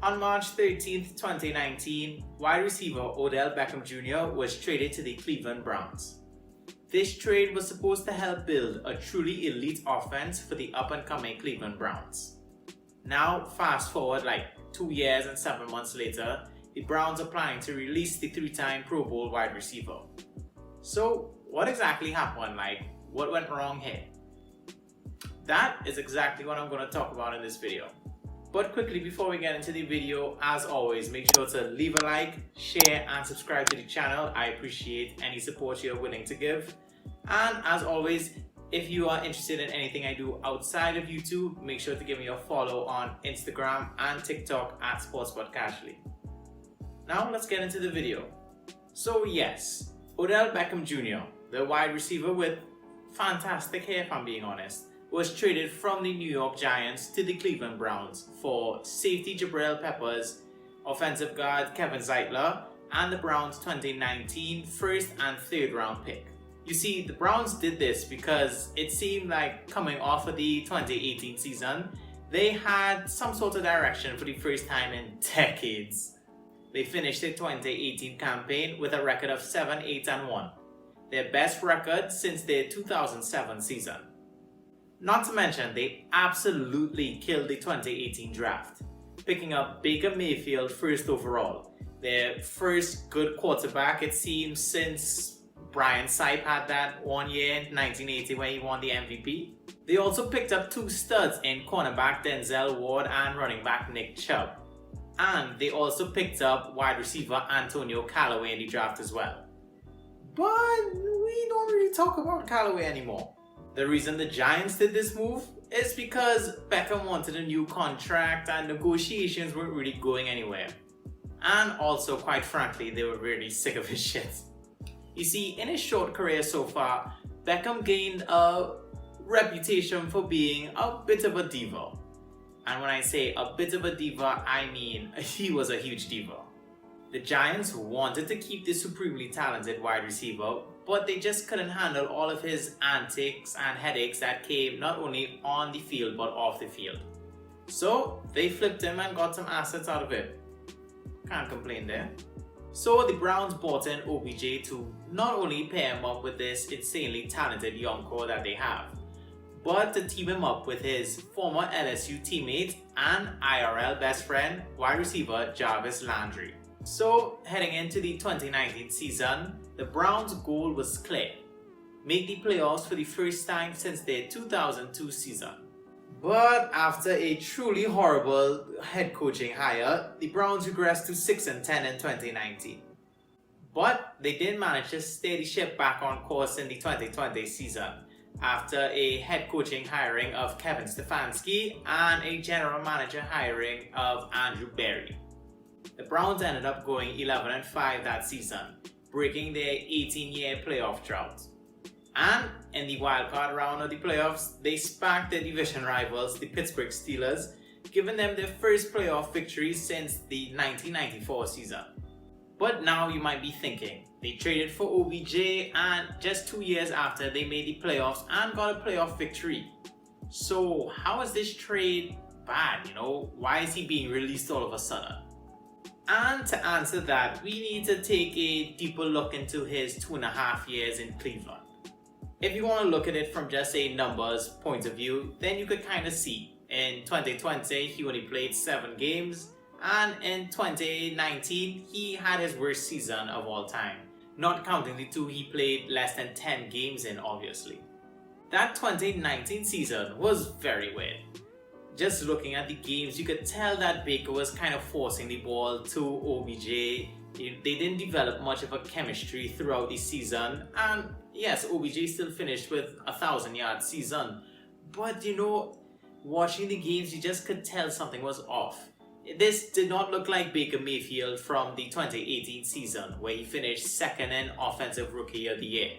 On March 13th, 2019, wide receiver Odell Beckham Jr. was traded to the Cleveland Browns. This trade was supposed to help build a truly elite offense for the up-and-coming Cleveland Browns. Now, fast forward like 2 years and 7 months later, the Browns are planning to release the three-time Pro Bowl wide receiver. So, what exactly happened? What went wrong here? That is exactly what I'm going to talk about in this video. But quickly, before we get into the video, as always, make sure to leave a like, share and subscribe to the channel. I appreciate any support you're willing to give. And as always, if you are interested in anything I do outside of YouTube, make sure to give me a follow on Instagram and TikTok at SportsButCasually. Now let's get into the video. So yes, Odell Beckham Jr., the wide receiver with fantastic hair if I'm being honest, was traded from the New York Giants to the Cleveland Browns for safety Jabril Peppers, offensive guard Kevin Zeitler, and the Browns' 2019 first and third round pick. You see, the Browns did this because it seemed like coming off of the 2018 season, they had some sort of direction for the first time in decades. They finished their 2018 campaign with a record of 7-8-1, their best record since their 2007 season. Not to mention, they absolutely killed the 2018 draft, picking up Baker Mayfield first overall, their first good quarterback it seems since Brian Sipe had that 1 year in 1980 when he won the MVP. They also picked up two studs in cornerback Denzel Ward and running back Nick Chubb. And they also picked up wide receiver Antonio Callaway in the draft as well. But we don't really talk about Callaway anymore. The reason the Giants did this move is because Beckham wanted a new contract and negotiations weren't really going anywhere. And also, quite frankly, they were really sick of his shit. You see, in his short career so far, Beckham gained a reputation for being a bit of a diva. And when I say a bit of a diva, I mean he was a huge diva. The Giants wanted to keep this supremely talented wide receiver, but they just couldn't handle all of his antics and headaches that came not only on the field but off the field. So they flipped him and got some assets out of it. Can't complain there. So the Browns bought in OBJ to not only pair him up with this insanely talented young core that they have, but to team him up with his former LSU teammate and IRL best friend, wide receiver Jarvis Landry. So heading into the 2019 season, the Browns' goal was clear: make the playoffs for the first time since their 2002 season. But after a truly horrible head coaching hire, the Browns regressed to 6-10 in 2019. But they did manage to steer the ship back on course in the 2020 season after a head coaching hiring of Kevin Stefanski and a general manager hiring of Andrew Berry. The Browns ended up going 11-5 that season, breaking their 18-year playoff drought. And in the wildcard round of the playoffs, they spanked their division rivals, the Pittsburgh Steelers, giving them their first playoff victory since the 1994 season. But now you might be thinking, they traded for OBJ and just 2 years after they made the playoffs and got a playoff victory. So how is this trade bad? Why is he being released all of a sudden? And to answer that, we need to take a deeper look into his 2.5 years in Cleveland. If you want to look at it from just a numbers point of view, then you could kind of see. In 2020, he only played 7 games, and in 2019, he had his worst season of all time, not counting the 2 he played less than 10 games in, obviously. That 2019 season was very weird. Just looking at the games, you could tell that Baker was kind of forcing the ball to OBJ. They didn't develop much of a chemistry throughout the season, and yes, OBJ still finished with a 1,000-yard season, but watching the games, you just could tell something was off. This did not look like Baker Mayfield from the 2018 season, where he finished second in Offensive Rookie of the Year.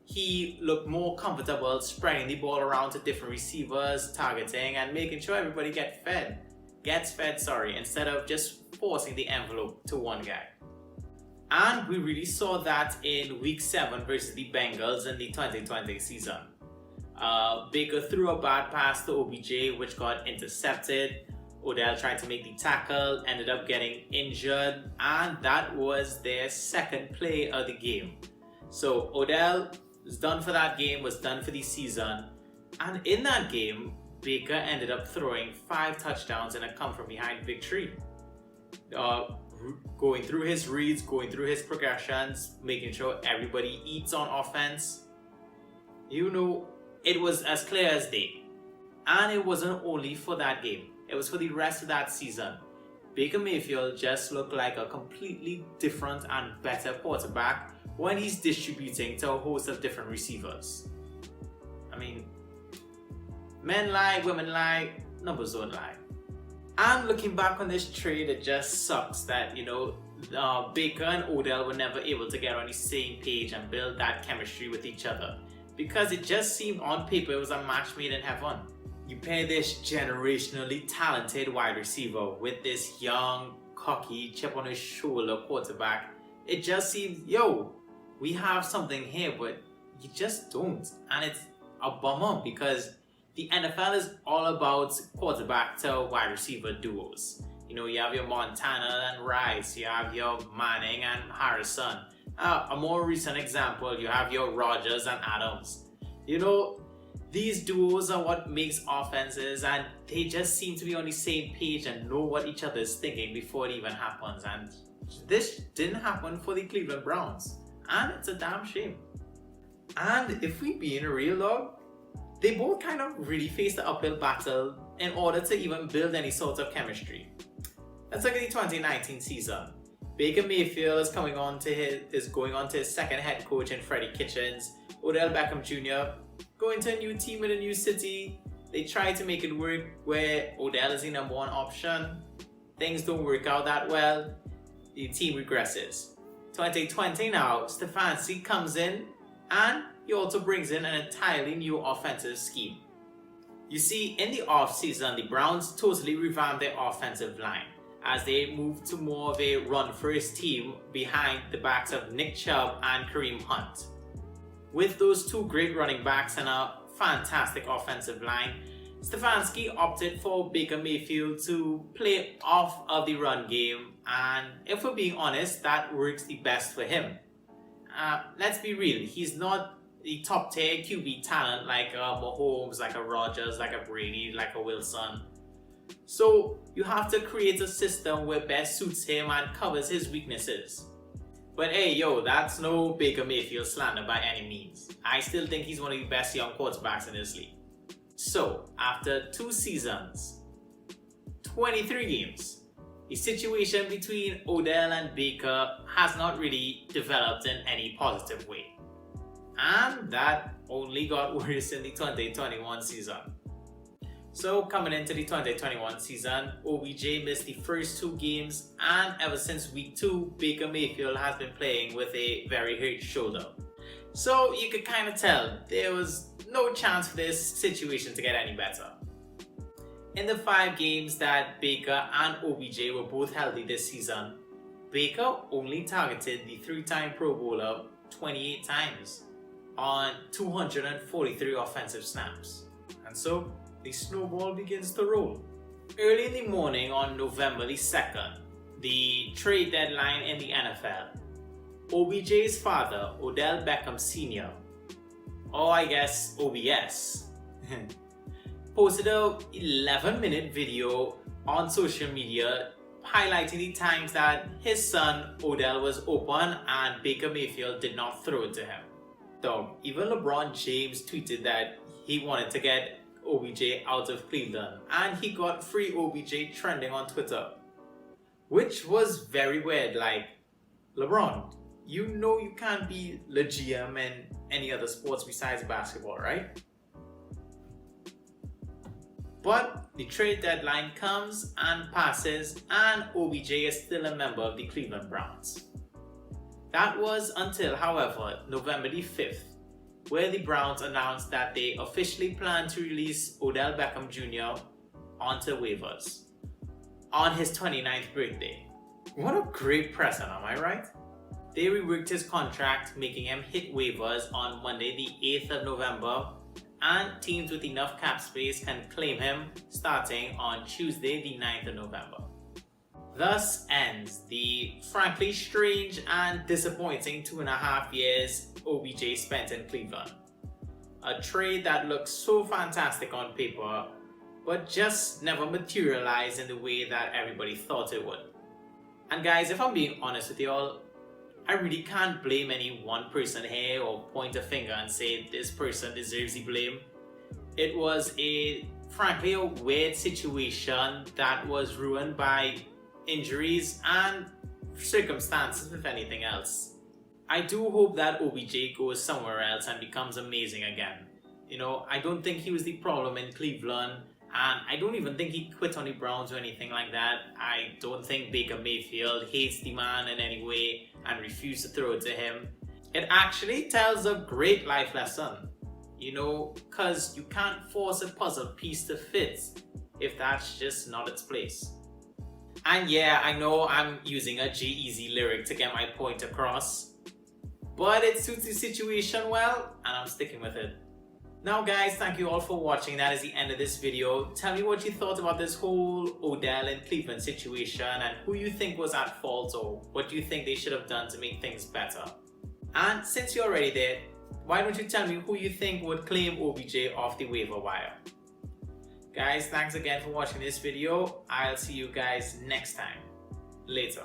He looked more comfortable spreading the ball around to different receivers, targeting, and making sure everybody gets fed, instead of just forcing the envelope to one guy. And we really saw that in Week 7 versus the Bengals in the 2020 season. Baker threw a bad pass to OBJ, which got intercepted. Odell tried to make the tackle, ended up getting injured, and that was their second play of the game. So Odell was done for that game, was done for the season, and in that game, Baker ended up throwing 5 touchdowns and a come-from-behind victory. Going through his reads, going through his progressions, making sure everybody eats on offense. You know, it was as clear as day. And it wasn't only for that game. It was for the rest of that season. Baker Mayfield just looked like a completely different and better quarterback when he's distributing to a host of different receivers. I mean, men lie, women lie, numbers don't lie. And looking back on this trade, it just sucks that, Baker and Odell were never able to get on the same page and build that chemistry with each other. Because it just seemed on paper it was a match made in heaven. You pair this generationally talented wide receiver with this young, cocky, chip on his shoulder quarterback. It just seems, we have something here, but you just don't. And it's a bummer because the NFL is all about quarterback to wide receiver duos. You have your Montana and Rice, you have your Manning and Harrison. A more recent example, you have your Rodgers and Adams. These duos are what makes offenses, and they just seem to be on the same page and know what each other is thinking before it even happens. And this didn't happen for the Cleveland Browns, and it's a damn shame. And if we being real though, they both kind of really faced the uphill battle in order to even build any sort of chemistry. Let's look at the 2019 season. Baker Mayfield is going on to his second head coach in Freddie Kitchens. Odell Beckham Jr. going to a new team in a new city. They try to make it work where Odell is the number 1 option. Things don't work out that well. The team regresses. 2020 now, Stefanski comes in and he also brings in an entirely new offensive scheme. You see, in the offseason, the Browns totally revamped their offensive line as they moved to more of a run-first team behind the backs of Nick Chubb and Kareem Hunt. With those 2 great running backs and a fantastic offensive line, Stefanski opted for Baker Mayfield to play off of the run game, and if we're being honest, that works the best for him. Let's be real, he's not the top tier QB talent like a Mahomes, like a Rodgers, like a Brady, like a Wilson. So you have to create a system where best suits him and covers his weaknesses. But hey, that's no Baker Mayfield slander by any means. I still think he's one of the best young quarterbacks in this league. So, after 2 seasons, 23 games, the situation between Odell and Baker has not really developed in any positive way. And that only got worse in the 2021 season. So coming into the 2021 season, OBJ missed the first 2 games, and ever since week 2, Baker Mayfield has been playing with a very hurt shoulder. So you could kind of tell there was no chance for this situation to get any better. In the 5 games that Baker and OBJ were both healthy this season, Baker only targeted the 3-time Pro Bowler 28 times on 243 offensive snaps. And so the snowball begins to roll. Early in the morning on November the 2nd, the trade deadline in the NFL, OBJ's father, Odell Beckham Sr., or I guess OBS, posted a 11-minute video on social media highlighting the times that his son Odell was open and Baker Mayfield did not throw it to him. Dog, even LeBron James tweeted that he wanted to get OBJ out of Cleveland, and he got free OBJ trending on Twitter, which was very weird. Like, LeBron, you know you can't be the GM in any other sports besides basketball, right? But the trade deadline comes and passes, and OBJ is still a member of the Cleveland Browns. That was until, however, November the 5th, where the Browns announced that they officially plan to release Odell Beckham Jr. onto waivers on his 29th birthday. What a great present, am I right? They reworked his contract, making him hit waivers on Monday the 8th of November, and teams with enough cap space can claim him starting on Tuesday the 9th of November. Thus ends the frankly strange and disappointing 2.5 years OBJ spent in Cleveland. A trade that looks so fantastic on paper, but just never materialized in the way that everybody thought it would. And guys, if I'm being honest with y'all, I really can't blame any one person here or point a finger and say this person deserves the blame. It was frankly a weird situation that was ruined by injuries and circumstances, if anything else. I do hope that OBJ goes somewhere else and becomes amazing again. You know, I don't think he was the problem in Cleveland, and I don't even think he quit on the Browns or anything like that. I don't think Baker Mayfield hates the man in any way and refused to throw it to him. It actually tells a great life lesson, you know, because you can't force a puzzle piece to fit if that's just not its place. And yeah, I know I'm using a G-Eazy lyric to get my point across, but it suits the situation well, and I'm sticking with it. Now guys, thank you all for watching. That is the end of this video. Tell me what you thought about this whole Odell and Cleveland situation and who you think was at fault or what you think they should have done to make things better. And since you're already there, why don't you tell me who you think would claim OBJ off the waiver wire? Guys, thanks again for watching this video. I'll see you guys next time. Later.